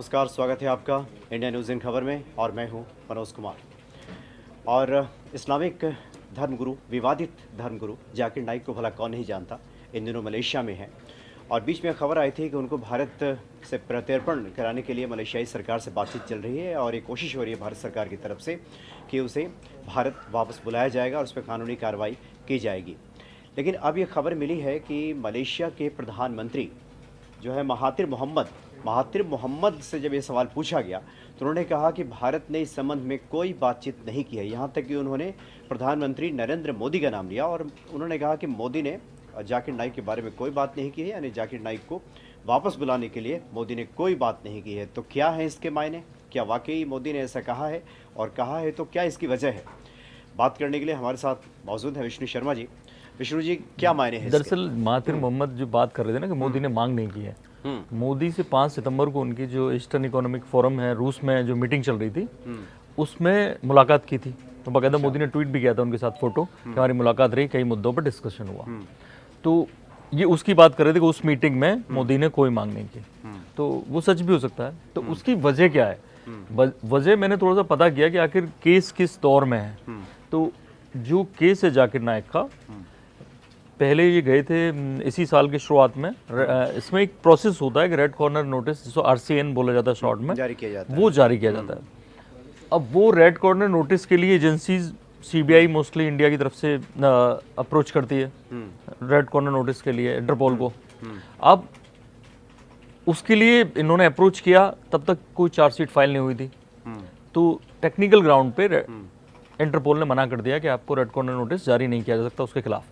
नमस्कार, स्वागत है आपका इंडिया न्यूज़ इन खबर में और मैं हूं मनोज कुमार। और इस्लामिक धर्मगुरु, विवादित धर्मगुरु जाकिर नाइक को भला कौन नहीं जानता, इन दिनों मलेशिया में हैं। और बीच में खबर आई थी कि उनको भारत से प्रत्यर्पण कराने के लिए मलेशियाई सरकार से बातचीत चल रही है और एक कोशिश हो रही है भारत सरकार की तरफ से कि उसे भारत वापस बुलाया जाएगा और उस पर कानूनी कार्रवाई की जाएगी। लेकिन अब ये खबर मिली है कि मलेशिया के प्रधानमंत्री जो है महातिर मोहम्मद से जब ये सवाल पूछा गया तो उन्होंने कहा कि भारत ने इस संबंध में कोई बातचीत नहीं की है। यहाँ तक कि उन्होंने प्रधानमंत्री नरेंद्र मोदी का नाम लिया और उन्होंने कहा कि मोदी ने जाकिर नाइक के बारे में कोई बात नहीं की है, यानी जाकिर नाइक को वापस बुलाने के लिए मोदी ने कोई बात नहीं की है। तो क्या है इसके मायने, क्या वाकई मोदी ने ऐसा कहा है, और कहा है तो क्या इसकी वजह है? बात करने के लिए हमारे साथ मौजूद है विष्णु शर्मा जी। विष्णु जी, क्या मायने हैं? दरअसल महातिर मोहम्मद जो बात कर रहे थे ना कि मोदी ने मांग नहीं की है, मोदी से 5 सितंबर को उनकी जो ईस्टर्न इकोनॉमिक फोरम है रूस में जो मीटिंग चल रही थी उसमें मुलाकात की थी। तो बाकायदा मोदी ने ट्वीट भी किया था उनके साथ फोटो कि हमारी मुलाकात रही, कई मुद्दों पर डिस्कशन हुआ। तो ये उसकी बात कर रहे थे कि उस मीटिंग में मोदी ने कोई मांग नहीं की। तो वो सच भी हो सकता है। तो उसकी वजह क्या है? वजह मैंने थोड़ा सा पता किया कि आखिर केस किस दौर में है। तो जो केस है जाकिर नाइक का, पहले ये गए थे इसी साल के शुरुआत में। इसमें एक प्रोसेस होता है कि रेड कॉर्नर नोटिस, जिसको RCN बोला जाता है शॉर्ट में, जारी किया जाता है। वो जारी किया जाता है। अब वो रेड कॉर्नर नोटिस के लिए एजेंसीज CBI मोस्टली इंडिया की तरफ से अप्रोच करती है रेड कॉर्नर नोटिस के लिए इंटरपोल को। अब उसके लिए इन्होंने अप्रोच किया, तब तक कोई चार्जशीट फाइल नहीं हुई थी। तो टेक्निकल ग्राउंड पे इंटरपोल ने मना कर दिया कि आपको रेड कॉर्नर नोटिस जारी नहीं किया जा सकता उसके खिलाफ।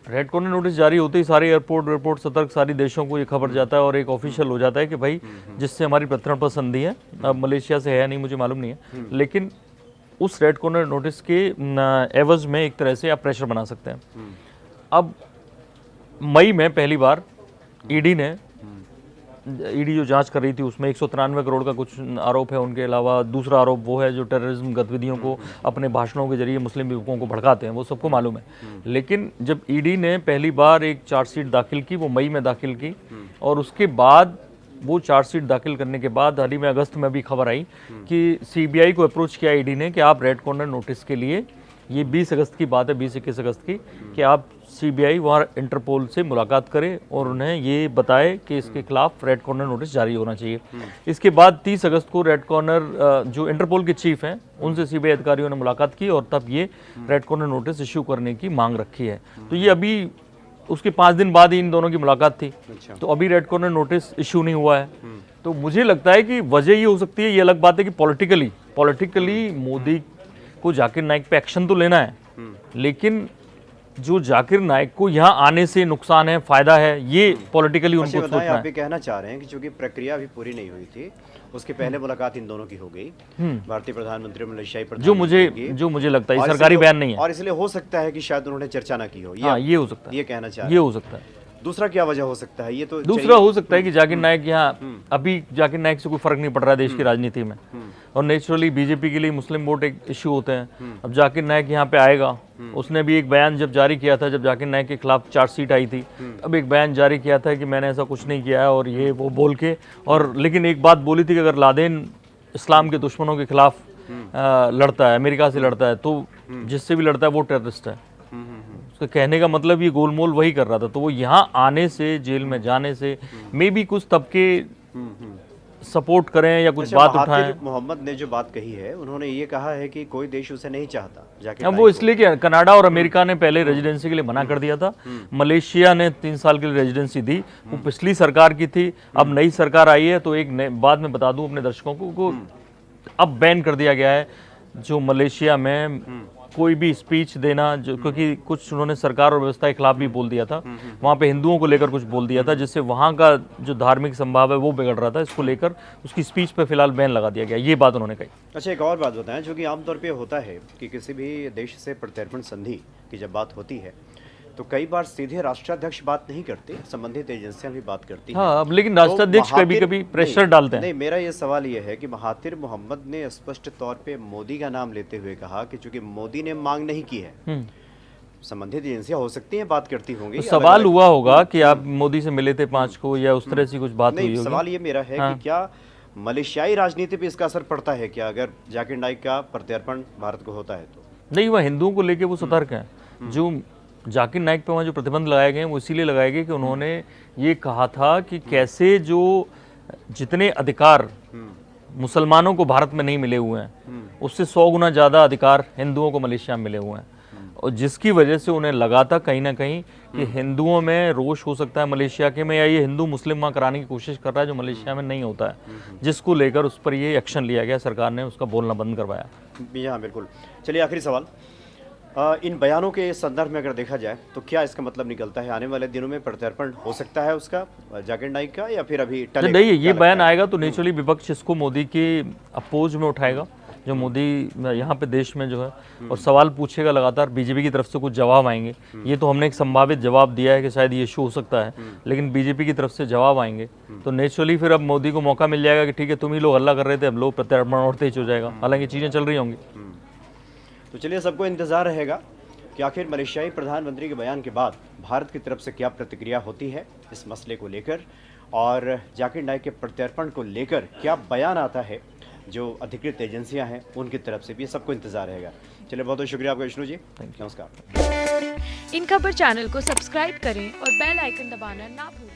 रेड कॉर्नर नोटिस जारी होते ही सारे एयरपोर्ट सतर्क, सारी देशों को ये खबर जाता है और एक ऑफिशियल हो जाता है कि भाई जिससे हमारी प्रत्यर्पण पर संधि है, अब मलेशिया से है या नहीं मुझे मालूम नहीं है, लेकिन उस रेड कॉर्नर नोटिस के एवज में एक तरह से आप प्रेशर बना सकते हैं। अब मई में पहली बार ईडी जो जांच कर रही थी उसमें 193 करोड़ का कुछ आरोप है। उनके अलावा दूसरा आरोप वो है जो टेररिज्म गतिविधियों को अपने भाषणों के जरिए मुस्लिम युवकों को भड़काते हैं, वो सबको मालूम है। लेकिन जब ईडी ने पहली बार एक चार्जशीट दाखिल की, वो मई में दाखिल की, और उसके बाद वो चार्जशीट दाखिल करने के बाद हाल ही में अगस्त में भी खबर आई कि CBI को अप्रोच किया ईडी ने कि आप रेड कॉर्नर नोटिस के लिए, ये 20 अगस्त की बात है, 20-21 अगस्त की, कि आप CBI वहाँ इंटरपोल से मुलाकात करें और उन्हें ये बताए कि इसके खिलाफ रेड कॉर्नर नोटिस जारी होना चाहिए। इसके बाद 30 अगस्त को रेड कॉर्नर जो इंटरपोल के चीफ हैं उनसे CBI अधिकारियों ने मुलाकात की और तब ये रेड कॉर्नर नोटिस इश्यू करने की मांग रखी है। तो ये अभी उसके 5 दिन बाद ही इन दोनों की मुलाकात थी। तो अभी रेड कॉर्नर नोटिस इश्यू नहीं हुआ है। तो मुझे लगता है कि वजह ये हो सकती है, ये अलग बात है कि पॉलिटिकली मोदी को जाकिर नाइक पे एक्शन तो लेना है, लेकिन जो जाकिर नाइक को यहाँ आने से नुकसान है, फायदा है, ये पॉलिटिकली उनको सोचना है। आप ये कहना चाह रहे हैं कि चूंकि प्रक्रिया अभी पूरी नहीं हुई थी, उसके पहले मुलाकात इन दोनों की हो गई, भारतीय प्रधानमंत्री और मलेशियाई प्रधानमंत्री, जो मुझे लगता है सरकारी बयान नहीं है, और इसलिए हो सकता है कि शायद उन्होंने चर्चा ना की हो। ये हो सकता है, ये कहना चाह रहे हैं। ये हो सकता है। दूसरा क्या वजह हो सकता है? ये तो दूसरा हो सकता है कि जाकिर नाइक यहाँ, अभी जाकिर नाइक से कोई फर्क नहीं पड़ रहा है देश की राजनीति में, और नेचुरली बीजेपी के लिए मुस्लिम वोट एक इश्यू होते हैं। अब जाकिर नाइक यहाँ पे आएगा, उसने भी एक बयान जब जारी किया था, जब जाकिर नाइक के खिलाफ चार्जशीट आई थी, अब एक बयान जारी किया था कि मैंने ऐसा कुछ नहीं किया है और ये वो बोल के, और लेकिन एक बात बोली थी कि अगर लादेन इस्लाम के दुश्मनों के खिलाफ लड़ता है, अमेरिका से लड़ता है, तो जिससे भी लड़ता है वो टेररिस्ट है। उसके कहने का मतलब ये गोलमोल वही कर रहा था। तो वो यहाँ आने से, जेल में जाने से मे बी कुछ तबके सपोर्ट करें या कुछ बात उठाएं। मोहम्मद ने जो बात कही है, उन्होंने ये कहा है कि कोई देश उसे नहीं चाहता जाकिर नाइक। वो इसलिए कि कनाडा और अमेरिका ने पहले रेजिडेंसी के लिए मना कर दिया था, मलेशिया ने 3 साल के लिए रेजिडेंसी दी, वो पिछली सरकार की थी। अब नई सरकार आई है, तो एक बाद में बता दूं अपने दर्शकों को, अब बैन कर दिया गया है जो मलेशिया में कोई भी स्पीच देना, जो क्योंकि कुछ उन्होंने सरकार और व्यवस्था के खिलाफ भी बोल दिया था, वहाँ पे हिंदुओं को लेकर कुछ बोल दिया था, जिससे वहाँ का जो धार्मिक संभाव है वो बिगड़ रहा था। इसको लेकर उसकी स्पीच पे फिलहाल बैन लगा दिया गया, ये बात उन्होंने कही। अच्छा, एक और बात बताएं, जो कि आमतौर पे होता है कि किसी भी देश से प्रत्यर्पण संधि की जब बात होती है तो कई बार सीधे राष्ट्राध्यक्ष बात नहीं करते, संबंधित एजेंसियां भी बात करती हैं। हाँ, लेकिन राष्ट्राध्यक्ष कभी-कभी प्रेशर डालते हैं। नहीं, मेरा ये सवाल ये है कि महातिर मोहम्मद ने स्पष्ट तौर पे मोदी का नाम लेते हुए कहा कि चूंकि मोदी ने मांग नहीं की है, संबंधित एजेंसियां हो सकती हैं बात करती होंगी। तो सवाल हुआ होगा कि आप मोदी से मिले थे 5 को, या उस तरह से कुछ बात हुई होगी। सवाल ये मेरा है कि क्या मलेशियाई राजनीति पे इसका असर पड़ता है क्या, अगर जाकिर नाइक का प्रत्यर्पण भारत को होता है तो? नहीं, वह हिंदुओं को लेके वो सतर्क हैं। जो जाकिर नाइक पे वहाँ जो प्रतिबंध लगाए गए हैं वो इसीलिए लगाए गए कि उन्होंने ये कहा था कि कैसे जो जितने अधिकार मुसलमानों को भारत में नहीं मिले हुए हैं उससे 100 गुना ज़्यादा अधिकार हिंदुओं को मलेशिया में मिले हुए हैं, और जिसकी वजह से उन्हें लगा था कहीं ना कहीं कि हिंदुओं में रोष हो सकता है मलेशिया के में, या ये हिंदू मुस्लिम वहाँ कराने की कोशिश कर रहा है जो मलेशिया में नहीं होता है, जिसको लेकर उस पर ये एक्शन लिया गया, सरकार ने उसका बोलना बंद करवाया। जी हाँ, बिल्कुल। चलिए आखिरी सवाल, इन बयानों के संदर्भ में अगर देखा जाए तो क्या इसका मतलब निकलता है आने वाले दिनों में प्रत्यर्पण हो सकता है उसका, जाकिर नाइक का, या फिर अभी टलेगा? नहीं, ये बयान आएगा तो नेचुरली विपक्ष इसको मोदी के अपोज में उठाएगा, जो मोदी यहाँ पे देश में जो है, और सवाल पूछेगा लगातार, बीजेपी की तरफ से कुछ जवाब आएंगे। ये तो हमने एक संभावित जवाब दिया है कि शायद ये इशू हो सकता है, लेकिन बीजेपी की तरफ से जवाब आएंगे तो नेचुरली फिर अब मोदी को मौका मिल जाएगा कि ठीक है तुम ही लोग हल्ला कर रहे थे, अब लोग प्रत्यर्पण और तेज हो जाएगा, हालांकि चीज़ें चल रही होंगी। तो चलिए सबको इंतज़ार रहेगा कि आखिर मलेशियाई प्रधानमंत्री के बयान के बाद भारत की तरफ से क्या प्रतिक्रिया होती है इस मसले को लेकर, और जाकिर नाइक के प्रत्यर्पण को लेकर क्या बयान आता है जो अधिकृत एजेंसियां हैं उनकी तरफ से भी, सबको इंतजार रहेगा। चलिए बहुत बहुत शुक्रिया आपका विष्णु जी, नमस्कार। इन खबर चैनल को सब्सक्राइब करें और बेल आइकन दबाना ना भूलें।